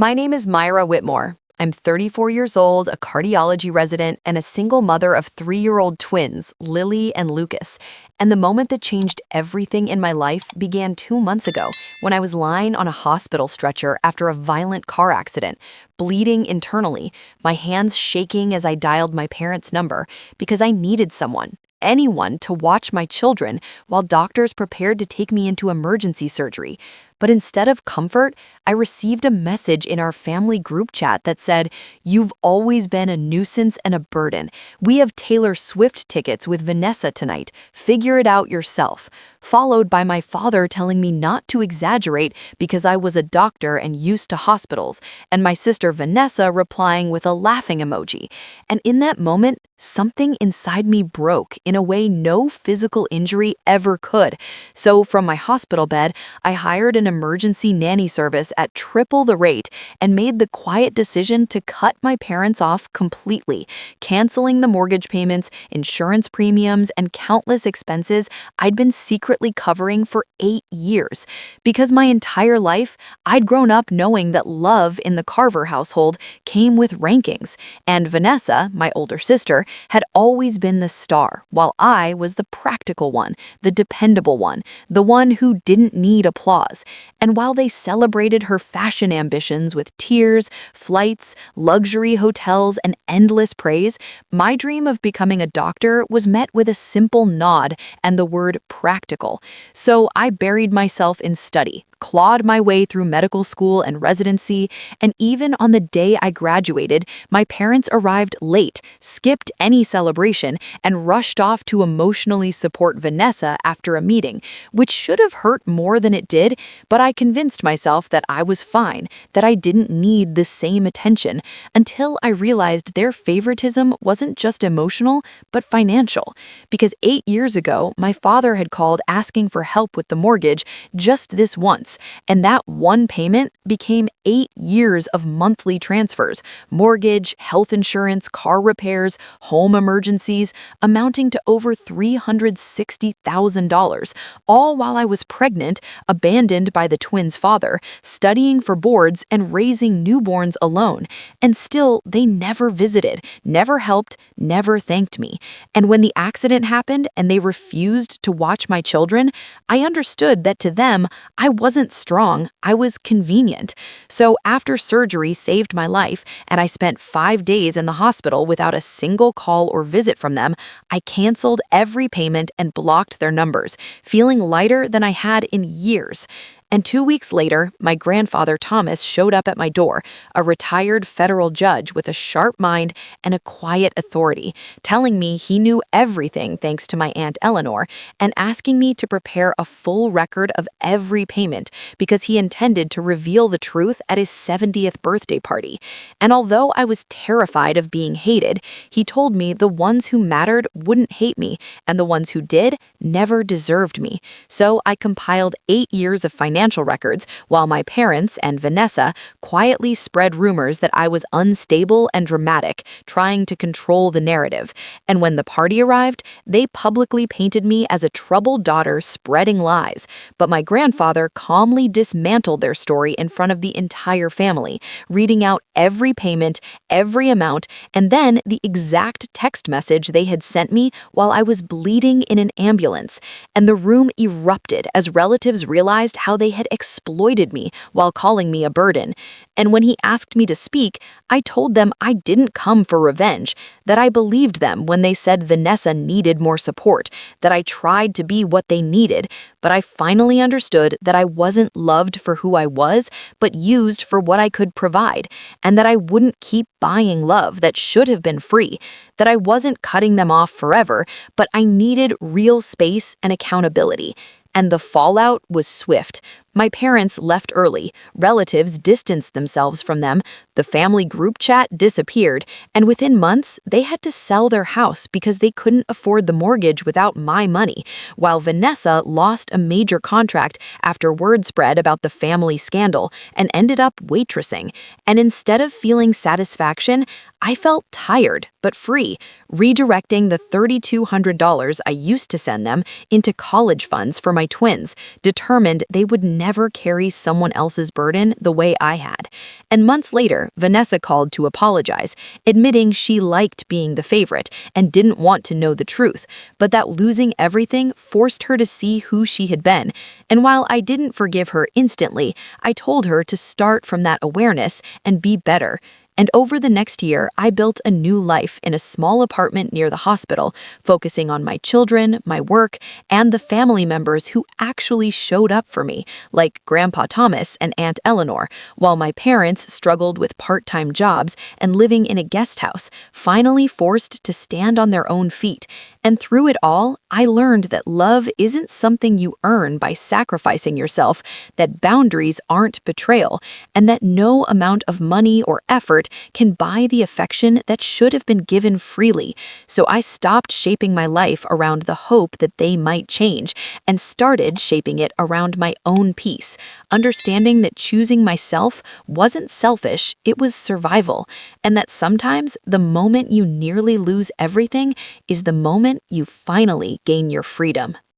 My name is Myra Whitmore. I'm 34 years old, a cardiology resident, and a single mother of 3-year-old twins, Lily and Lucas. And the moment that changed everything in my life began 2 months ago when I was lying on a hospital stretcher after a violent car accident, bleeding internally, my hands shaking as I dialed my parents' number because I needed someone, anyone, to watch my children while doctors prepared to take me into emergency surgery. But instead of comfort, I received a message in our family group chat that said, "You've always been a nuisance and a burden. We have Taylor Swift tickets with Vanessa tonight. Figure it out yourself." Followed by my father telling me not to exaggerate because I was a doctor and used to hospitals, and my sister Vanessa replying with a laughing emoji. And in that moment, something inside me broke in a way no physical injury ever could. So from my hospital bed, I hired an emergency nanny service at triple the rate and made the quiet decision to cut my parents off completely, canceling the mortgage payments, insurance premiums, and countless expenses I'd been secretly covering for 8 years. Because my entire life, I'd grown up knowing that love in the Carver household came with rankings, and Vanessa, my older sister, had always been the star, while I was the practical one, the dependable one, the one who didn't need applause. And while they celebrated her fashion ambitions with tears, flights, luxury hotels, and endless praise, my dream of becoming a doctor was met with a simple nod and the word practical. So I buried myself in study, clawed my way through medical school and residency, and even on the day I graduated, my parents arrived late, skipped any celebration, and rushed off to emotionally support Vanessa after a meeting, which should have hurt more than it did, but I convinced myself that I was fine, that I didn't need the same attention, until I realized their favoritism wasn't just emotional, but financial. Because 8 years ago, my father had called asking for help with the mortgage just this once, and that one payment became 8 years of monthly transfers, mortgage, health insurance, car repairs, home emergencies, amounting to over $360,000, all while I was pregnant, abandoned by the twins' father, studying for boards, and raising newborns alone. And still, they never visited, never helped, never thanked me. And when the accident happened and they refused to watch my children, I understood that to them, I wasn't strong, I was convenient. So after surgery saved my life, and I spent 5 days in the hospital without a single call or visit from them, I canceled every payment and blocked their numbers, feeling lighter than I had in years. And 2 weeks later, my grandfather Thomas showed up at my door, a retired federal judge with a sharp mind and a quiet authority, telling me he knew everything thanks to my Aunt Eleanor, and asking me to prepare a full record of every payment because he intended to reveal the truth at his 70th birthday party. And although I was terrified of being hated, he told me the ones who mattered wouldn't hate me, and the ones who did never deserved me. So I compiled 8 years of financial records, while my parents and Vanessa quietly spread rumors that I was unstable and dramatic, trying to control the narrative. And when the party arrived, they publicly painted me as a troubled daughter spreading lies. But my grandfather calmly dismantled their story in front of the entire family, reading out every payment, every amount, and then the exact text message they had sent me while I was bleeding in an ambulance. And the room erupted as relatives realized how they had exploited me while calling me a burden. And when he asked me to speak, I told them I didn't come for revenge, that I believed them when they said Vanessa needed more support, that I tried to be what they needed, but I finally understood that I wasn't loved for who I was, but used for what I could provide, and that I wouldn't keep buying love that should have been free, that I wasn't cutting them off forever, but I needed real space and accountability. And the fallout was swift. My parents left early, relatives distanced themselves from them, the family group chat disappeared, and within months, they had to sell their house because they couldn't afford the mortgage without my money, while Vanessa lost a major contract after word spread about the family scandal and ended up waitressing. And instead of feeling satisfaction, I felt tired but free, redirecting the $3,200 I used to send them into college funds for my twins, determined they would never carry someone else's burden the way I had. And months later, Vanessa called to apologize, admitting she liked being the favorite and didn't want to know the truth, but that losing everything forced her to see who she had been. And while I didn't forgive her instantly, I told her to start from that awareness and be better. And over the next year, I built a new life in a small apartment near the hospital, focusing on my children, my work, and the family members who actually showed up for me, like Grandpa Thomas and Aunt Eleanor, while my parents struggled with part-time jobs and living in a guest house, finally forced to stand on their own feet. And through it all, I learned that love isn't something you earn by sacrificing yourself, that boundaries aren't betrayal, and that no amount of money or effort can buy the affection that should have been given freely. So I stopped shaping my life around the hope that they might change and started shaping it around my own peace, understanding that choosing myself wasn't selfish, it was survival, and that sometimes the moment you nearly lose everything is the moment you finally gain your freedom.